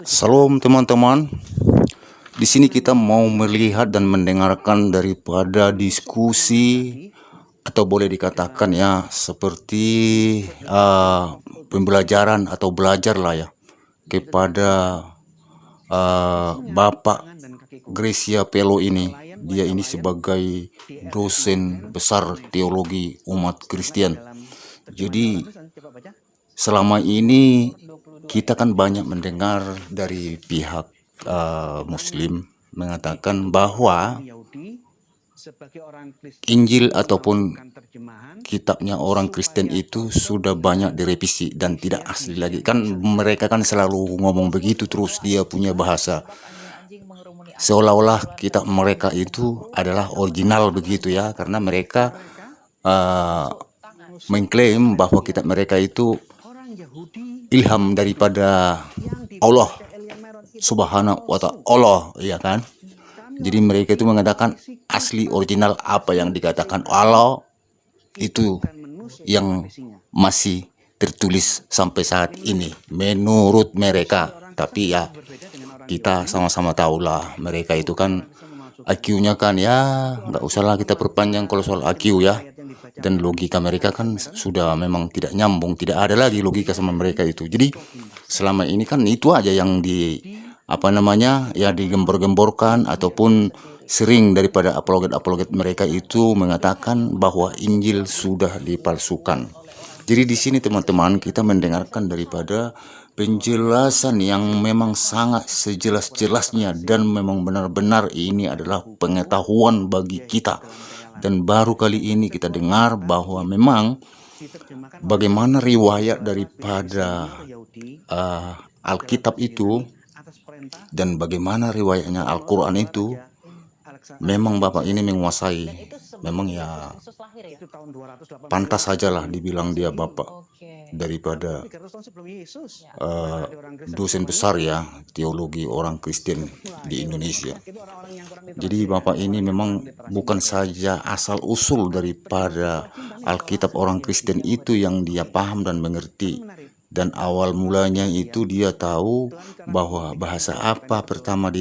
Salam teman-teman. Di sini kita mau melihat dan mendengarkan daripada diskusi atau boleh dikatakan ya seperti pembelajaran atau belajar lah ya kepada Bapak Gracia Pelo ini. Dia ini sebagai dosen besar teologi umat Kristen. Jadi selama ini kita kan banyak mendengar dari pihak Muslim mengatakan bahwa Injil ataupun kitabnya orang Kristen itu sudah banyak direvisi dan tidak asli lagi. Kan mereka kan selalu ngomong begitu terus, dia punya bahasa seolah-olah kitab mereka itu adalah original begitu ya, karena mereka mengklaim bahwa kitab mereka itu ilham daripada Allah Subhanahu wa Ta'ala, ya kan? Jadi mereka itu mengatakan asli original apa yang dikatakan Allah itu yang masih tertulis sampai saat ini menurut mereka. Tapi ya kita sama-sama tahulah mereka itu kan IQ-nya kan ya nggak usahlah kita perpanjang kalau soal IQ ya. Dan logika mereka kan sudah memang tidak nyambung, tidak ada lagi logika sama mereka itu. Jadi selama ini kan itu aja yang ya digembor-gemborkan ataupun sering daripada apologet mereka itu mengatakan bahwa Injil sudah dipalsukan. Jadi di sini teman-teman kita mendengarkan daripada penjelasan yang memang sangat sejelas-jelasnya dan memang benar-benar ini adalah pengetahuan bagi kita. Dan baru kali ini kita dengar bahwa memang bagaimana riwayat daripada Alkitab itu dan bagaimana riwayatnya Al-Quran itu memang Bapak ini menguasai. Memang ya pantas sajalah dibilang dia Bapak daripada dosen besar ya teologi orang Kristen di Indonesia. Jadi Bapak ini memang bukan saja asal usul daripada Alkitab orang Kristen itu yang dia paham dan mengerti. Dan awal mulanya itu dia tahu bahwa bahasa apa pertama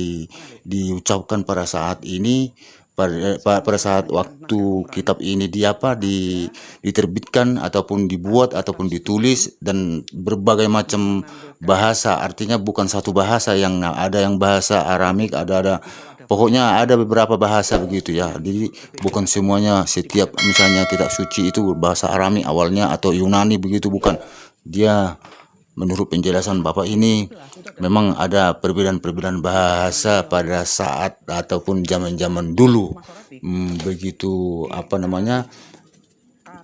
diucapkan pada saat ini, pada saat waktu kitab ini diterbitkan ataupun dibuat ataupun ditulis, dan berbagai macam bahasa, artinya bukan satu bahasa, yang ada yang bahasa Aramik, pokoknya ada beberapa bahasa begitu ya. Jadi bukan semuanya setiap misalnya kitab suci itu bahasa Aramik awalnya atau Yunani begitu, bukan. Dia menurut penjelasan Bapak ini memang ada perbedaan-perbedaan bahasa pada saat ataupun zaman-zaman dulu begitu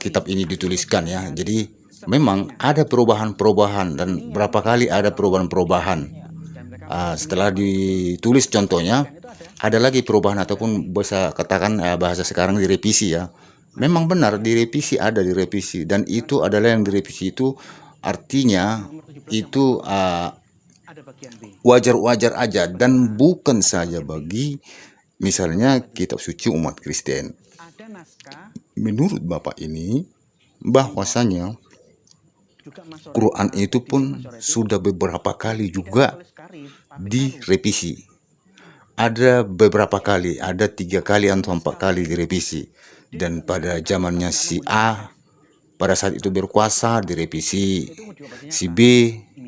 kitab ini dituliskan ya. Jadi memang ada perubahan-perubahan dan berapa kali ada perubahan-perubahan. Setelah ditulis contohnya ada lagi perubahan ataupun bisa katakan bahasa sekarang direvisi ya. Memang benar direvisi, ada direvisi, dan itu adalah yang direvisi itu artinya itu wajar-wajar aja dan bukan saja bagi misalnya kitab suci umat Kristen. Menurut Bapak ini bahwasanya Quran itu pun sudah beberapa kali juga direvisi. Ada beberapa kali, ada 3 kali atau 4 kali direvisi. Dan pada zamannya si A pada saat itu berkuasa direvisi, si B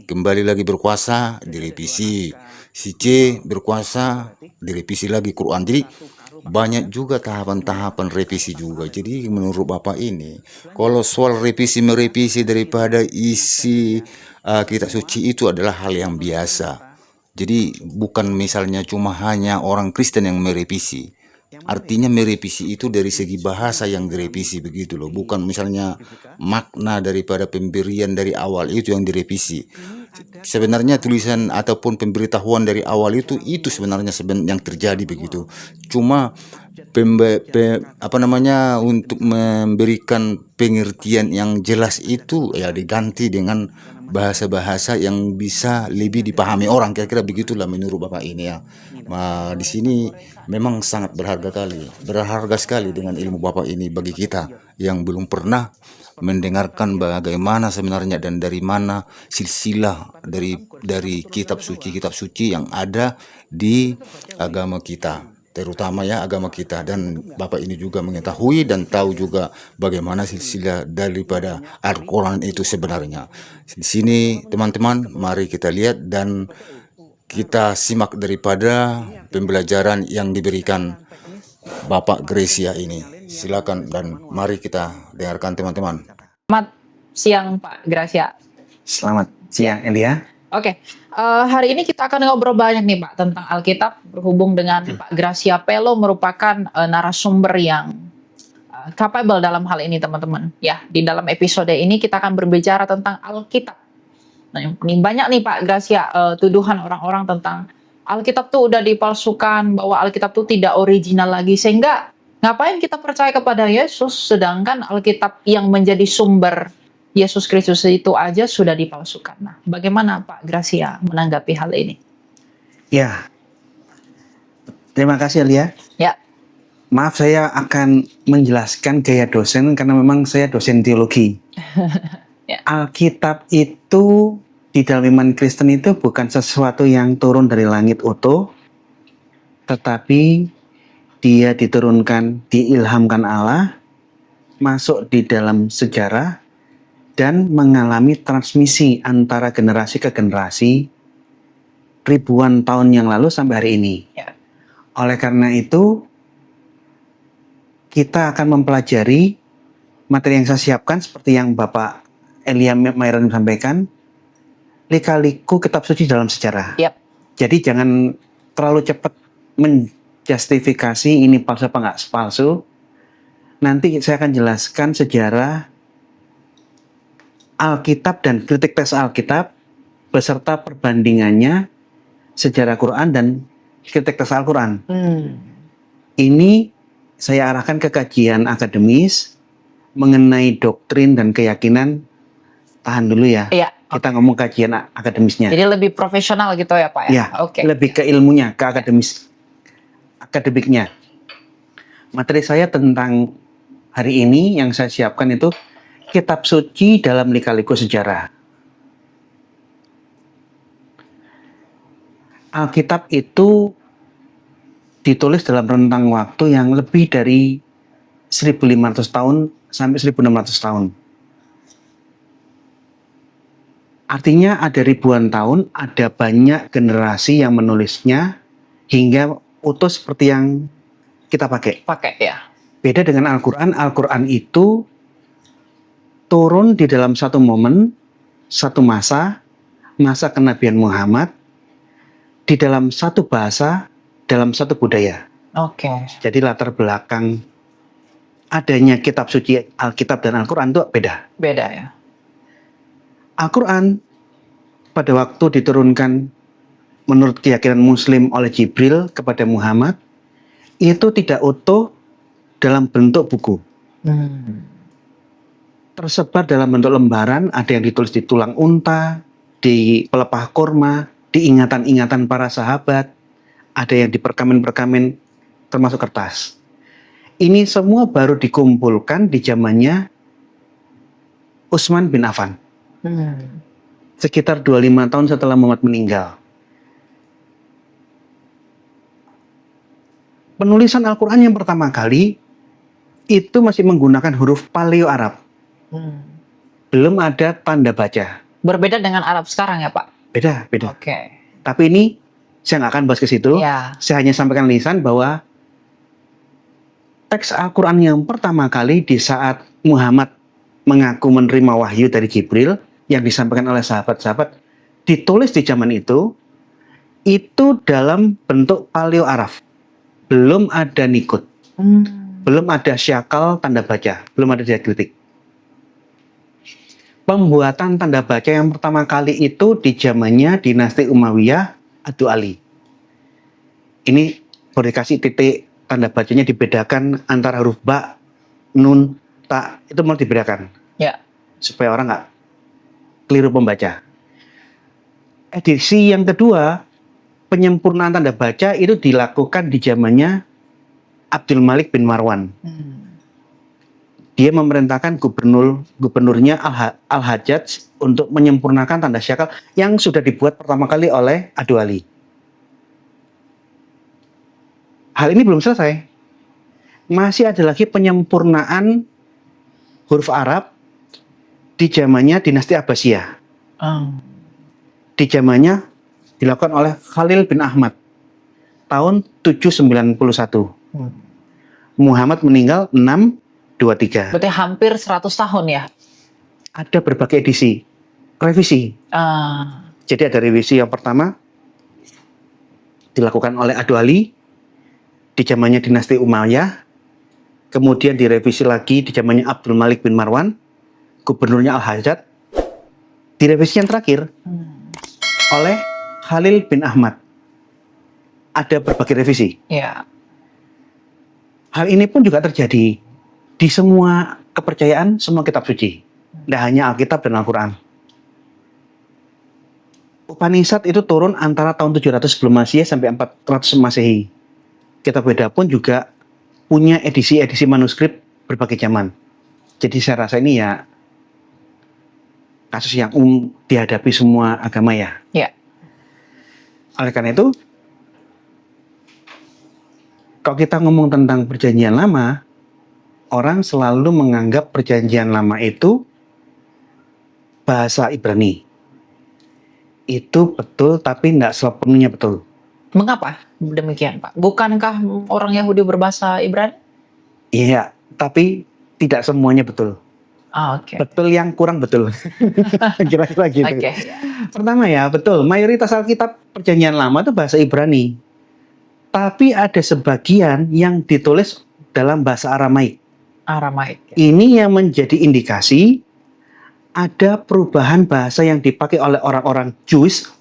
kembali lagi berkuasa direvisi, si C berkuasa direvisi lagi Quran. Jadi banyak juga tahapan-tahapan revisi juga. Jadi menurut Bapak ini kalau soal revisi-merevisi daripada isi kitab suci itu adalah hal yang biasa. Jadi bukan misalnya cuma hanya orang Kristen yang merevisi. Artinya merevisi itu dari segi bahasa yang direvisi begitu loh, bukan misalnya makna daripada pemberian dari awal itu yang direvisi. Sebenarnya tulisan ataupun pemberitahuan dari awal itu sebenarnya yang terjadi begitu. Cuma untuk memberikan pengertian yang jelas itu ya diganti dengan bahasa-bahasa yang bisa lebih dipahami orang, kira-kira begitulah menurut Bapak ini ya. Di sini memang sangat berharga sekali dengan ilmu Bapak ini bagi kita yang belum pernah mendengarkan bagaimana sebenarnya dan dari mana silsilah dari kitab suci yang ada di agama kita, terutama ya agama kita. Dan Bapak ini juga mengetahui dan tahu juga bagaimana silsilah daripada Al-Quran itu sebenarnya. Di sini teman-teman, mari kita lihat dan kita simak daripada pembelajaran yang diberikan Bapak Gracia ini. Silakan dan mari kita dengarkan teman-teman. Selamat siang Pak Gracia. Selamat siang Elia. Oke, hari ini kita akan ngobrol banyak nih Pak tentang Alkitab, berhubung dengan Pak Gracia Pelo merupakan narasumber yang capable dalam hal ini teman-teman. Ya, di dalam episode ini kita akan berbicara tentang Alkitab. Nah, ini banyak nih Pak Gracia tuduhan orang-orang tentang Alkitab tuh udah dipalsukan, bahwa Alkitab tuh tidak original lagi, sehingga ngapain kita percaya kepada Yesus sedangkan Alkitab yang menjadi sumber Yesus Kristus itu aja sudah dipalsukan. Nah, bagaimana Pak Gracia menanggapi hal ini? Ya, terima kasih Elia. Ya. Maaf, saya akan menjelaskan gaya dosen karena memang saya dosen teologi. Ya. Alkitab itu di dalam iman Kristen itu bukan sesuatu yang turun dari langit utuh, tetapi dia diturunkan, diilhamkan Allah, masuk di dalam sejarah, dan mengalami transmisi antara generasi ke generasi ribuan tahun yang lalu sampai hari ini. Ya. Oleh karena itu, kita akan mempelajari materi yang saya siapkan seperti yang Bapak Elia Mairan sampaikan, lika-liku kitab suci dalam sejarah. Yep. Jadi jangan terlalu cepat menjustifikasi ini palsu apa nggak palsu. Nanti saya akan jelaskan sejarah Alkitab dan kritik tes Alkitab beserta perbandingannya sejarah Quran dan kritik tes Al-Quran. Ini saya arahkan ke kajian akademis mengenai doktrin dan keyakinan. Tahan dulu ya. Iya. Kita ngomong kajian akademisnya. Jadi lebih profesional gitu ya Pak ya? Ya, Oke. lebih ke ilmunya, ke akademiknya. Materi saya tentang hari ini yang saya siapkan itu kitab suci dalam lika-liku sejarah. Alkitab itu ditulis dalam rentang waktu yang lebih dari 1500 tahun sampai 1600 tahun. Artinya ada ribuan tahun, ada banyak generasi yang menulisnya hingga utuh seperti yang kita pakai. Ya. Beda dengan Al-Quran, Al-Quran itu turun di dalam satu momen, satu masa kenabian Muhammad, di dalam satu bahasa, dalam satu budaya. Oke. Jadi latar belakang adanya kitab suci Alkitab dan Al-Quran itu beda. Beda ya. Al-Quran pada waktu diturunkan menurut keyakinan Muslim oleh Jibril kepada Muhammad, itu tidak utuh dalam bentuk buku. Tersebar dalam bentuk lembaran, ada yang ditulis di tulang unta, di pelepah kurma, di ingatan-ingatan para sahabat, ada yang di perkamen-perkamen termasuk kertas. Ini semua baru dikumpulkan di zamannya Utsman bin Affan. Sekitar 25 tahun setelah Muhammad meninggal. Penulisan Al-Quran yang pertama kali itu masih menggunakan huruf Paleo Arab. Belum ada tanda baca. Berbeda dengan Arab sekarang ya Pak? Beda. Oke. Tapi ini saya nggak akan bahas ke situ. Ya. Saya hanya sampaikan lisan bahwa teks Al-Quran yang pertama kali di saat Muhammad mengaku menerima wahyu dari Jibril yang disampaikan oleh sahabat-sahabat, ditulis di zaman itu dalam bentuk Paleo Arab. Belum ada nikut, belum ada syakal tanda baca, belum ada diakritik. Pembuatan tanda baca yang pertama kali itu di zamannya dinasti Umayyah Adu Ali. Ini boleh kasih titik tanda bacanya dibedakan antara huruf ba, nun, ta, itu mau dibedakan. Ya. Supaya orang nggak keliru pembaca. Edisi yang kedua, penyempurnaan tanda baca itu dilakukan di zamannya Abdul Malik bin Marwan. dia memerintahkan gubernurnya Al-Hajjaj untuk menyempurnakan tanda syakal yang sudah dibuat pertama kali oleh Adu-Ali. Hal ini belum selesai. Masih ada lagi penyempurnaan huruf Arab di zamannya dinasti Abbasiyah. Di zamannya dilakukan oleh Khalil bin Ahmad tahun 791. Muhammad meninggal 623. Berarti hampir 100 tahun ya? Ada berbagai edisi, revisi. Jadi ada revisi yang pertama dilakukan oleh Adu-Ali di zamannya dinasti Umayyah, kemudian direvisi lagi di zamannya Abdul Malik bin Marwan, gubernurnya Al-Hajjaj, direvisi yang terakhir oleh Khalil bin Ahmad. Ada berbagai revisi. Ya. Hal ini pun juga terjadi di semua kepercayaan, semua kitab suci. Tidak hanya Alkitab dan Al-Quran. Upanishad itu turun antara tahun 700 sebelum Masehi sampai 400 Masehi. Kitab Weda pun juga punya edisi-edisi manuskrip berbagai zaman. Jadi saya rasa ini ya kasus yang dihadapi semua agama ya. Ya. Oleh karena itu, kalau kita ngomong tentang perjanjian lama, orang selalu menganggap perjanjian lama itu bahasa Ibrani. Itu betul, tapi tidak sepenuhnya betul. Mengapa demikian, Pak? Bukankah orang Yahudi berbahasa Ibrani? Iya, tapi tidak semuanya betul. Oke. Betul yang kurang betul. Kira-kira gitu. Oke. Pertama ya, betul. Mayoritas Alkitab perjanjian lama itu bahasa Ibrani. Tapi ada sebagian yang ditulis dalam bahasa Aramaik. Aramaik. Ini yang menjadi indikasi ada perubahan bahasa yang dipakai oleh orang-orang Jewish,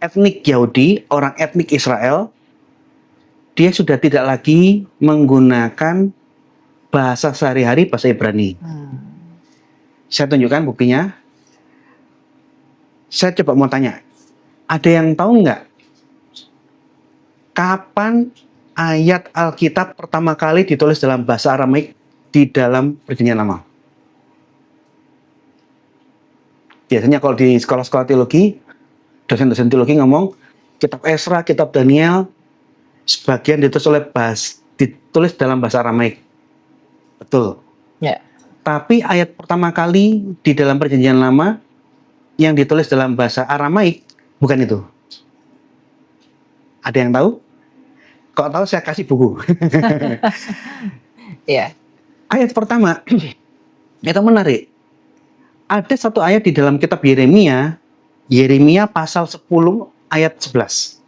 etnik Yahudi, orang etnik Israel. Dia sudah tidak lagi menggunakan bahasa sehari-hari bahasa Ibrani. Saya tunjukkan buktinya. Saya coba mau tanya, ada yang tahu nggak kapan ayat Alkitab pertama kali ditulis dalam bahasa Aramaik di dalam perjanjian lama? Biasanya kalau di sekolah-sekolah teologi, dosen-dosen teologi ngomong kitab Esra, kitab Daniel, sebagian ditulis dalam bahasa Aramaik. Betul. Ya. Tapi ayat pertama kali di dalam perjanjian lama yang ditulis dalam bahasa Aramaik bukan itu. Ada yang tahu? Kalau tahu saya kasih buku. Ya. Ayat pertama itu menarik. Ada satu ayat di dalam kitab Yeremia pasal 10 ayat 11.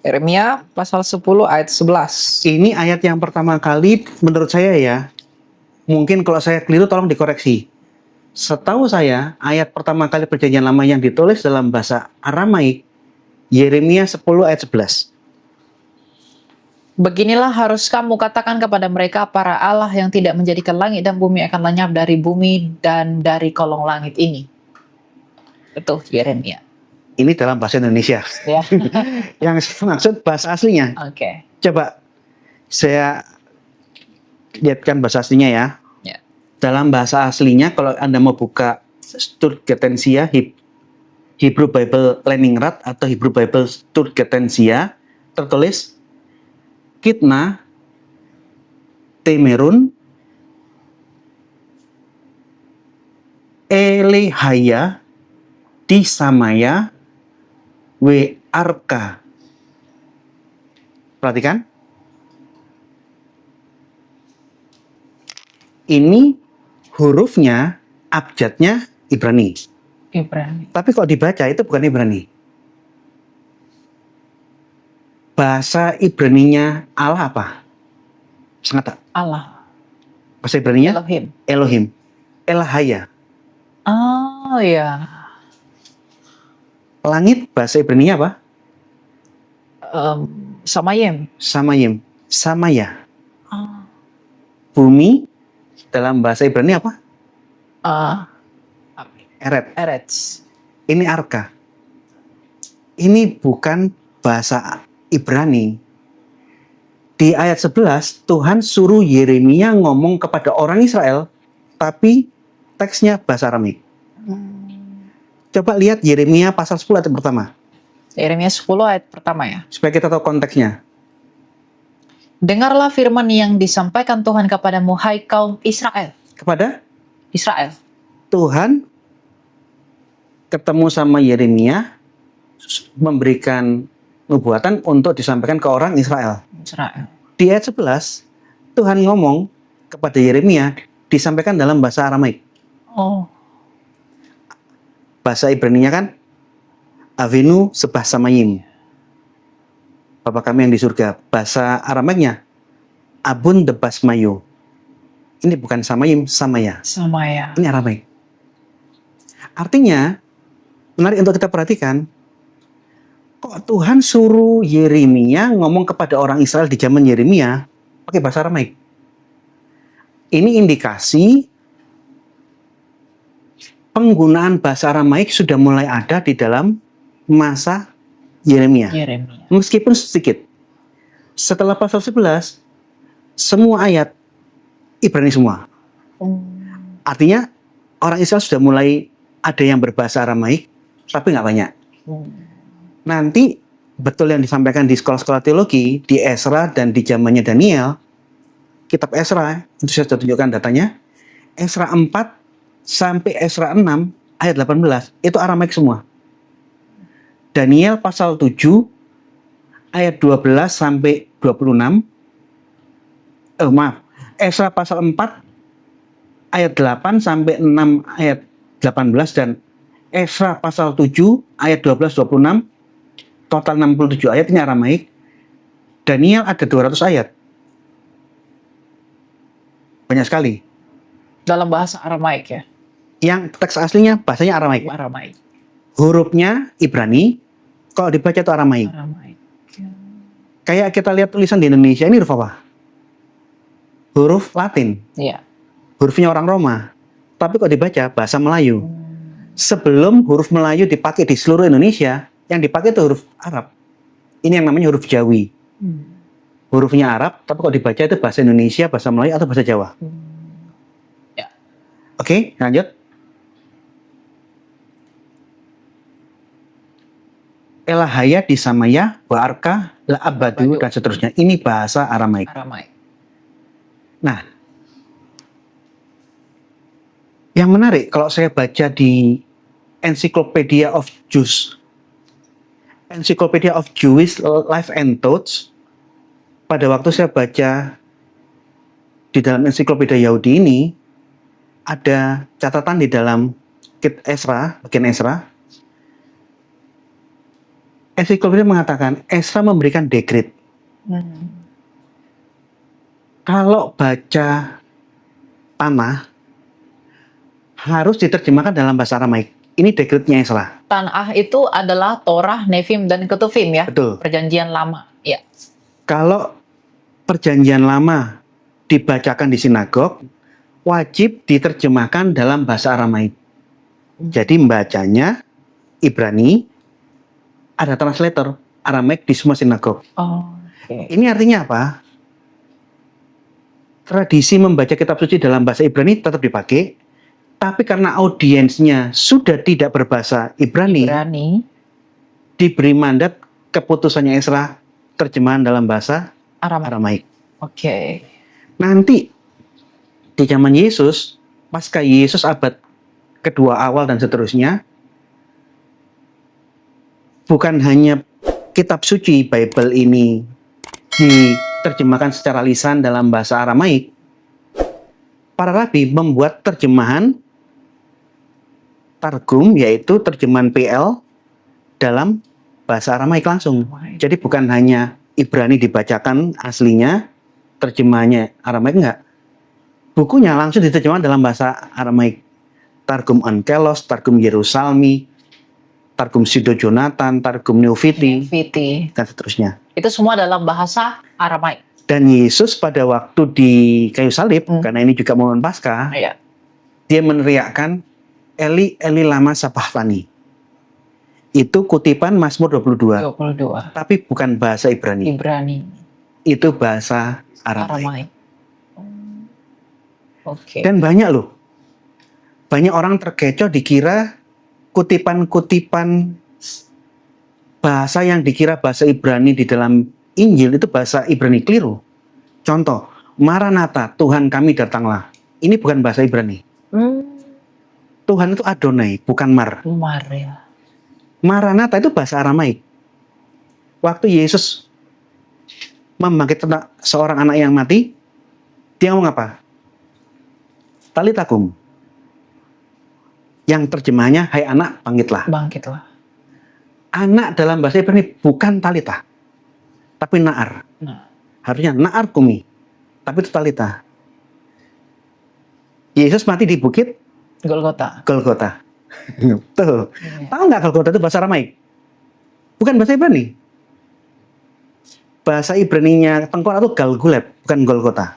Yeremia pasal 10 ayat 11. Ini ayat yang pertama kali menurut saya ya. Mungkin kalau saya keliru tolong dikoreksi. Setahu saya ayat pertama kali perjanjian lama yang ditulis dalam bahasa Aramaik Yeremia 10 ayat 11. Beginilah harus kamu katakan kepada mereka, para Allah yang tidak menjadikan langit dan bumi akan lenyap dari bumi dan dari kolong langit ini. Betul, Yeremia. Ini dalam bahasa Indonesia. Ya. Yang maksud bahasa aslinya. Oke. Coba saya lihatkan bahasa aslinya ya. Ya. Dalam bahasa aslinya, kalau Anda mau buka Sturgetensia, Hebrew Bible Leningrad atau Hebrew Bible Sturgetensia, tertulis Kitna Temerun Elehaya Disamaya We Arka. Perhatikan. Ini hurufnya, abjadnya Ibrani. Ibrani. Tapi kalau dibaca itu bukan Ibrani. Bahasa Ibraninya Allah apa? Sangat tak? Allah. Bahasa Ibraninya? Elohim. Elohim. Elahaya. Oh ya. Langit bahasa Ibraninya apa? Samayim. Samayim. Samaya. Oh. Bumi dalam bahasa Ibrani apa? Eret. Eretz. Ini Arka. Ini bukan bahasa Ibrani. Di ayat 11, Tuhan suruh Yeremia ngomong kepada orang Israel tapi teksnya bahasa Aramaik. Coba lihat Yeremia pasal 10 ayat pertama, Yeremia 10 ayat pertama ya. supaya kita tahu konteksnya. Dengarlah firman yang disampaikan Tuhan kepadamu, hai kaum Israel. Kepada Israel. Tuhan ketemu sama Yeremia, memberikan nubuatan untuk disampaikan ke orang Israel. Israel. Di ayat 11, Tuhan ngomong kepada Yeremia, disampaikan dalam bahasa Aramaik. Oh. Bahasa Ibrani-nya kan Avinu Sebah Samayim, Bapa kami yang di surga. Bahasa Aramaiknya Abun Debas Mayo. Ini bukan Samayim, Samaya. Sama ya. Ini Aramaik. Artinya, menarik untuk kita perhatikan, kok Tuhan suruh Yeremia ngomong kepada orang Israel di zaman Yeremia pakai bahasa Aramaik. Ini indikasi penggunaan bahasa Aramaik sudah mulai ada di dalam masa Yeremia. Yeremia. Meskipun sedikit. Setelah pasal 11, semua ayat Ibrani semua. Artinya orang Israel sudah mulai ada yang berbahasa Aramaik, tapi nggak banyak. Nanti betul yang disampaikan di sekolah-sekolah teologi, di Ezra dan di zamannya Daniel, kitab Ezra, itu saya sudah tunjukkan datanya, Ezra 4 sampai Ezra 6 ayat 18 itu Aramaik semua. Daniel pasal 7 ayat 12 sampai 26. Ezra pasal 4 ayat 8 sampai 6 ayat 18 dan Ezra pasal 7 ayat 12 26 total 67 ayat ini Aramaik. Daniel ada 200 ayat. Banyak sekali. Dalam bahasa Aramaik ya. Yang teks aslinya bahasanya Aramaik. Aramaik. Hurufnya Ibrani, kalau dibaca itu Aramaik. Aramaik. Kayak kita lihat tulisan di Indonesia, ini huruf apa? Huruf Latin. Iya. Hurufnya orang Roma. Tapi kok dibaca bahasa Melayu. Sebelum huruf Melayu dipakai di seluruh Indonesia, yang dipakai itu huruf Arab. Ini yang namanya huruf Jawi. Hurufnya Arab, tapi kok dibaca itu bahasa Indonesia, bahasa Melayu, atau bahasa Jawa. Ya. Oke, lanjut. Elahaya di Samaya, Waarka, La Abadu, dan seterusnya. Ini bahasa Aramaik. Aramaik. Nah, yang menarik kalau saya baca di Encyclopedia of Jews, Encyclopedia of Jewish Life and Thoughts, pada waktu saya baca di dalam ensiklopedia Yahudi ini, ada catatan di dalam Ezra, bagian Ezra. Ensiklopedia mengatakan Ezra memberikan dekret. Kalau baca tanah harus diterjemahkan dalam bahasa Aramaik. Ini dekretnya Ezra. Tanah itu adalah Torah, Nevim, dan Ketuvim ya. Betul. Perjanjian lama. Ya. Kalau perjanjian lama dibacakan di sinagog, wajib diterjemahkan dalam bahasa Aramaik. Jadi membacanya Ibrani, ada translator Aramaik di semua sinagog. Oh, okay. Ini artinya apa? Tradisi membaca kitab suci dalam bahasa Ibrani tetap dipakai, tapi karena audiensnya sudah tidak berbahasa Ibrani, diberi mandat keputusannya Ezra terjemahan dalam bahasa Aramaik. Oke. Nanti di zaman Yesus, pasca Yesus abad kedua awal dan seterusnya, bukan hanya kitab suci Bible ini diterjemahkan secara lisan dalam bahasa Aramaik, para rabi membuat terjemahan Targum, yaitu terjemahan PL dalam bahasa Aramaik langsung. Jadi bukan hanya Ibrani dibacakan aslinya, terjemahannya Aramaik, enggak. Bukunya langsung diterjemahkan dalam bahasa Aramaik. Targum Onkelos, Targum Yerusalmi, Targum Sido Jonathan, Targum Neofiti, dan seterusnya. Itu semua dalam bahasa Aramaik. Dan Yesus pada waktu di kayu salib, karena ini juga momen Paskah, dia meneriakkan Eli, Eli lama sabachthani. Itu kutipan Mazmur 22. Tapi bukan bahasa Ibrani. Itu bahasa Aramaik. Oke. Dan banyak loh banyak orang terkecoh dikira kutipan-kutipan bahasa yang dikira bahasa Ibrani di dalam Injil itu bahasa Ibrani keliru. Contoh, Maranatha, Tuhan kami datanglah. Ini bukan bahasa Ibrani. Tuhan itu Adonai, bukan Mar. Umar ya. Maranatha itu bahasa Aramaik. Waktu Yesus membangkitkan seorang anak yang mati, dia ngomong apa? Talitakum. Yang terjemahnya, hai anak, bangkitlah. Bangkitlah. Anak dalam bahasa Ibrani bukan talita, tapi naar. Nah, Harusnya naar kumi, tapi itu talita. Yesus mati di bukit Golgota. Golgota. Tuh. Iya. Tahu nggak Golgota itu bahasa Aramaik? Bukan bahasa Ibrani. Bahasa Ibraninya tengkorak itu Galguleb, bukan Golgota.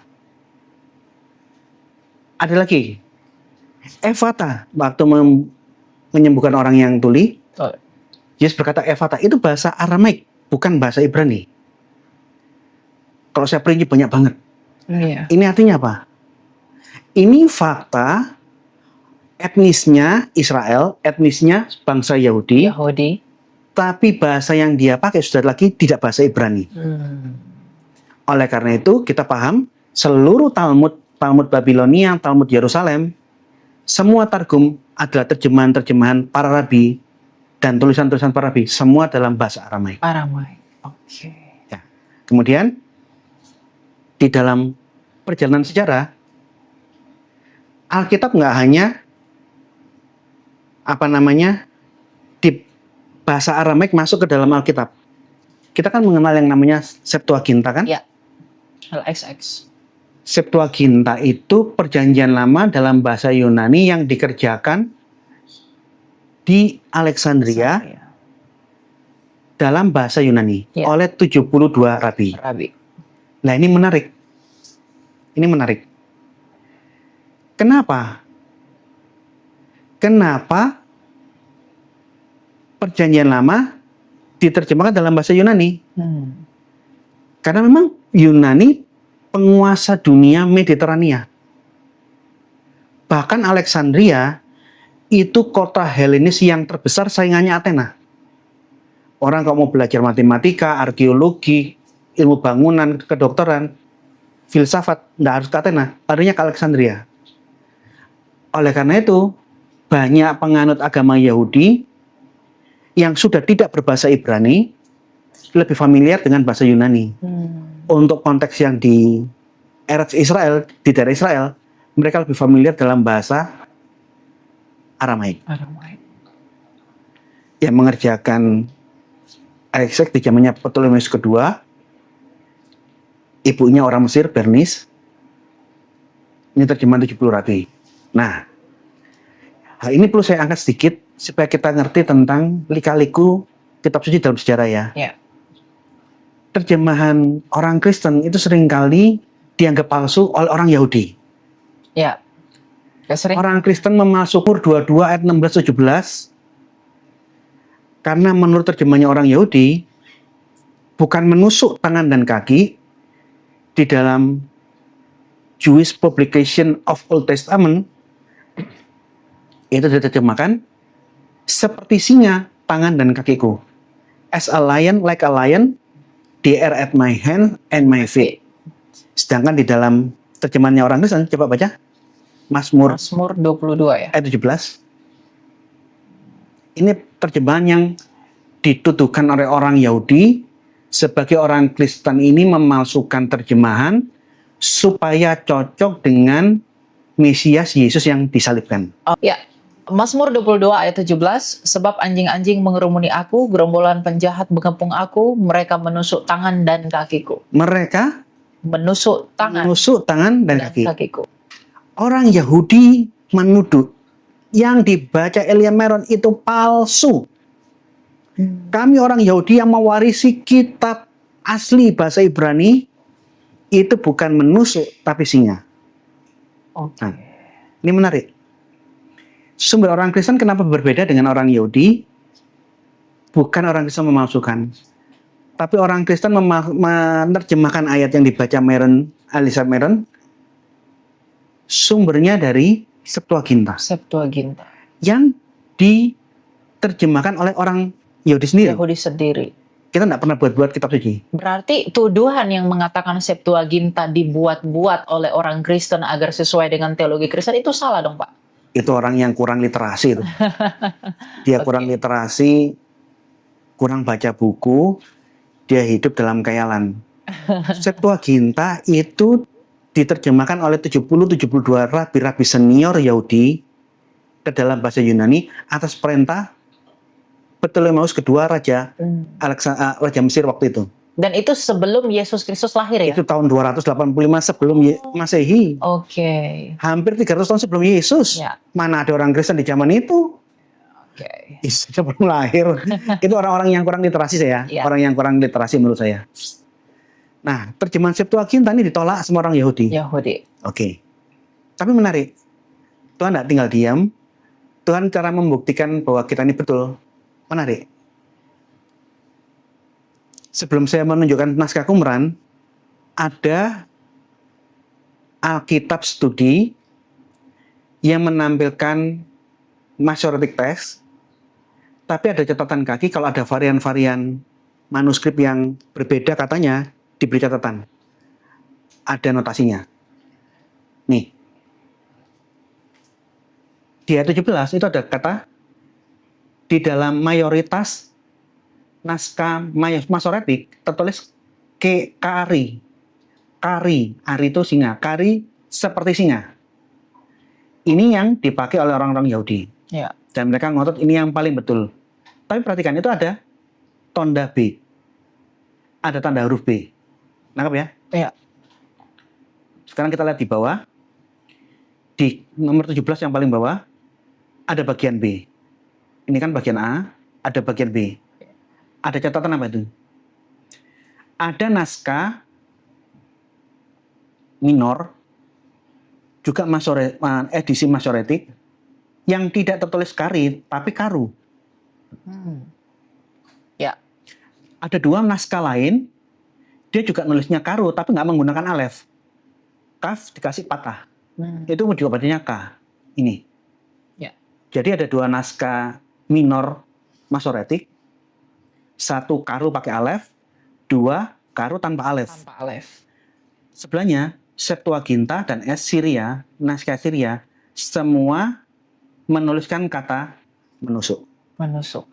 Ada lagi. Ephata, waktu menyembuhkan orang yang tuli, Oh, Yesus berkata Ephata, itu bahasa Aramaik, bukan bahasa Ibrani. Kalau saya perinci banyak banget. iya. Ini artinya apa? Ini fakta etnisnya Israel, etnisnya bangsa Yahudi, Yahudi. tapi bahasa yang dia pakai sudah lagi tidak bahasa Ibrani. Oleh karena itu kita paham seluruh Talmud Babilonia, Talmud Yerusalem, semua targum adalah terjemahan-terjemahan para rabi dan tulisan-tulisan para rabi, semua dalam bahasa Aramaik. Aramai. Oke. Ya. Kemudian di dalam perjalanan sejarah, Alkitab nggak hanya di bahasa Aramaik masuk ke dalam Alkitab. Kita kan mengenal yang namanya Septuaginta kan? Ya. LXX. Septuaginta itu perjanjian lama dalam bahasa Yunani yang dikerjakan di Alexandria Iya. dalam bahasa Yunani Ya. oleh 72 rabi. Rabi. Nah, ini menarik. Ini menarik. Kenapa? Kenapa perjanjian lama diterjemahkan dalam bahasa Yunani? Karena memang Yunani penguasa dunia Mediterania. Bahkan Alexandria itu kota Helenis yang terbesar saingannya Athena. Orang kalau mau belajar matematika, arkeologi, ilmu bangunan, kedokteran, filsafat, tidak harus ke Athena, larinya ke Alexandria. Oleh karena itu, banyak penganut agama Yahudi yang sudah tidak berbahasa Ibrani, lebih familiar dengan bahasa Yunani. Untuk konteks yang di Eretz Israel, di daerah Israel, mereka lebih familiar dalam bahasa Aramaik. Aramai. Yang mengerjakan Alexek di zamannya Ptolemeus kedua, ibunya orang Mesir, Bernice. Ini terjemahan 70 rabi. Nah, hal ini perlu saya angkat sedikit supaya kita ngerti tentang lika-liku kitab suci dalam sejarah ya. Ya. Terjemahan orang Kristen itu seringkali dianggap palsu oleh orang Yahudi. Ya. Sering. Orang Kristen memalsukan 22 ayat 16-17 karena menurut terjemahannya orang Yahudi bukan menusuk tangan dan kaki di dalam Jewish Publication of Old Testament itu diterjemahkan seperti singa tangan dan kakiku. As a lion, like a lion, they are at my hand and my feet. Sedangkan di dalam terjemahannya orang Kristen, coba baca. Mazmur Mazmur 22 ya. ayat 17. Ini terjemahan yang dituduhkan oleh orang Yahudi sebagai orang Kristen ini memalsukan terjemahan supaya cocok dengan Mesias Yesus yang disalibkan. Oh, ya. Mazmur 22 ayat 17, sebab anjing-anjing mengerumuni aku, gerombolan penjahat mengepung aku, mereka menusuk tangan dan kakiku. Mereka Menusuk tangan menusuk tangan dan dan kaki. kakiku. Orang Yahudi menuduh yang dibaca Elia Meron itu palsu. Kami orang Yahudi yang mewarisi kitab asli bahasa Ibrani itu bukan menusuk tapi singa. Oke. Nah, ini menarik. Sumber orang Kristen kenapa berbeda dengan orang Yahudi? Bukan orang Kristen memalsukan, tapi orang Kristen menerjemahkan ayat yang dibaca Meron, Alisa Meron, sumbernya dari Septuaginta Septuaginta. yang diterjemahkan oleh orang Yahudi sendiri. Yahudi sendiri. Kita tidak pernah buat-buat kitab suci. Berarti tuduhan yang mengatakan Septuaginta dibuat-buat oleh orang Kristen agar sesuai dengan teologi Kristen itu salah dong, Pak? Itu orang yang kurang literasi itu. Dia kurang literasi, kurang baca buku, dia hidup dalam khayalan. Septuaginta itu diterjemahkan oleh 70-72 rabi-rabi senior Yahudi ke dalam bahasa Yunani atas perintah Ptolemeus kedua Raja Raja Mesir waktu itu. Dan itu sebelum Yesus Kristus lahir ya? Itu tahun 285 sebelum Masehi. Oke. Hampir 300 tahun sebelum Yesus. Ya. Mana ada orang Kristen di zaman itu? Oke. Yesus belum lahir. Itu orang-orang yang kurang literasi saya. Ya. Orang yang kurang literasi menurut saya. Nah, terjemahan Septuaginta ini ditolak semua orang Yahudi. Yahudi. Oke. Tapi menarik. Tuhan tidak tinggal diam. Tuhan cara membuktikan bahwa kita ini betul. Menarik. Sebelum saya menunjukkan naskah Qumran, ada Alkitab studi yang menampilkan Masoretic text, tapi ada catatan kaki kalau ada varian-varian manuskrip yang berbeda katanya diberi catatan. Ada notasinya. Nih. Di ayat 17 itu ada kata di dalam mayoritas naskah Masoretik tertulis kari. Kari, ari itu singa. Kari seperti singa. Ini yang dipakai oleh orang-orang Yahudi. Ya. Dan mereka ngotot ini yang paling betul. Tapi perhatikan itu ada tanda B. Ada tanda huruf B. Nangkap ya? Ya. Sekarang kita lihat di bawah. Di nomor 17 yang paling bawah ada bagian B. Ini kan bagian A, ada bagian B. Ada catatan apa itu? Ada naskah minor, juga edisi Masoretik, yang tidak tertulis kari, tapi karu. Ya. Ada dua naskah lain, dia juga nulisnya karu, tapi nggak menggunakan alef. Kaf dikasih patah. Itu juga bacanya K. Ini. Ya. Jadi ada dua naskah minor Masoretik, satu karu pakai alef, dua karu tanpa alef. Tanpa alef. Sebelahnya Septuaginta dan Syria, naskah Syria, semua menuliskan kata menusuk. Menusuk.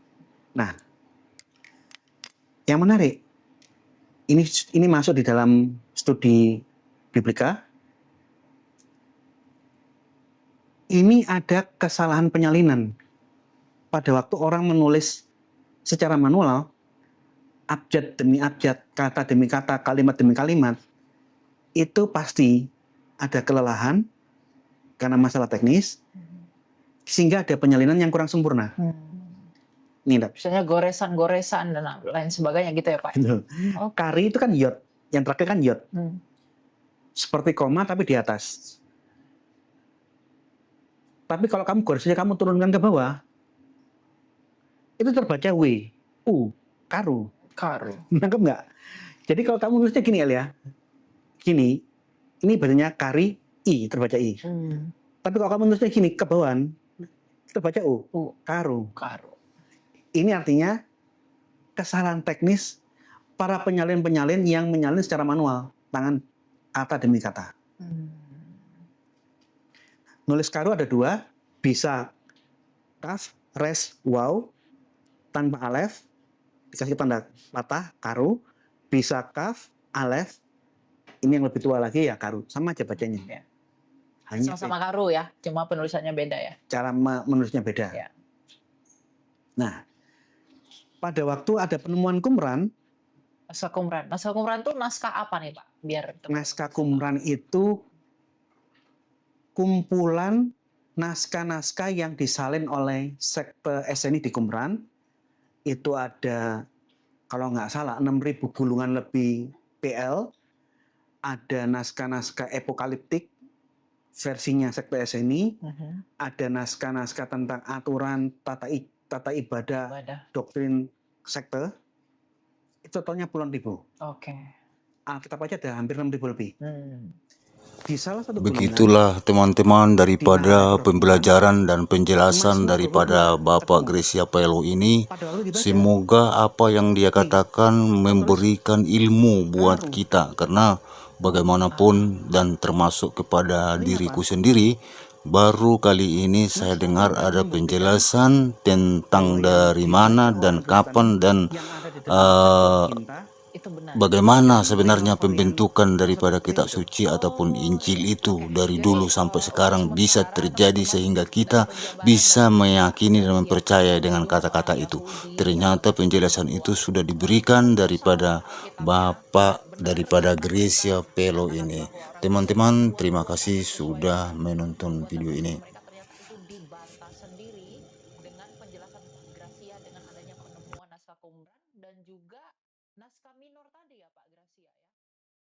Nah, yang menarik, ini masuk di dalam studi Biblika. Ini ada kesalahan penyalinan. Pada waktu orang menulis secara manual, abjad demi abjad, kata demi kata, kalimat demi kalimat, itu pasti ada kelelahan karena masalah teknis, sehingga ada penyalinan yang kurang sempurna. Ini enggak bisa. Misalnya goresan-goresan dan lain sebagainya gitu ya Pak? Oh. Kari itu kan yod, yang terakhir kan yod. Seperti koma tapi di atas. Tapi kalau kamu goresnya kamu turunkan ke bawah, itu terbaca W, U, karu. Karu. Nangkep nggak? Jadi kalau kamu nulisnya gini ya, gini, ini bacanya kari, I, terbaca I. Tapi kalau kamu nulisnya gini, ke bawah, terbaca U, karu. Karu. Ini artinya kesalahan teknis para penyalin-penyalin yang menyalin secara manual, tangan kata demi kata. Nulis karu ada dua, bisa kaf, res, waw, tanpa alef, dikasih tanda patah, karu, bisa kaf, alef, ini yang lebih tua lagi ya karu, sama aja bacanya. Ya. Hanya Sama-sama karu ya, cuma penulisannya beda ya. cara menulisnya beda. Ya. Nah, pada waktu ada penemuan Qumran, Naskah Qumran. Naskah Qumran itu naskah apa nih Pak? Biar naskah Qumran itu kumpulan naskah-naskah yang disalin oleh sekte Esseni di Qumran. Itu ada, kalau nggak salah, 6.000 gulungan lebih PL. Ada naskah-naskah apokaliptik versinya sekte Esseni. Ada naskah-naskah tentang aturan tata ibadah, doktrin sekte. Itu totalnya puluhan ribu. Oke. Alkitab aja ada hampir 6.000 lebih. Di salah satu Begitulah teman-teman daripada pembelajaran dan penjelasan daripada Bapak Gracia Pelo ini. Semoga apa yang dia katakan memberikan ilmu buat kita, karena bagaimanapun dan termasuk kepada diriku sendiri, baru kali ini saya dengar ada penjelasan tentang dari mana dan kapan dan Itu benar. bagaimana sebenarnya pembentukan daripada kitab suci ataupun Injil itu dari dulu sampai sekarang bisa terjadi sehingga kita bisa meyakini dan mempercayai dengan kata-kata itu. Ternyata penjelasan itu sudah diberikan daripada Bapak daripada Gracia Pelo ini. Teman-teman, terima kasih sudah menonton video ini.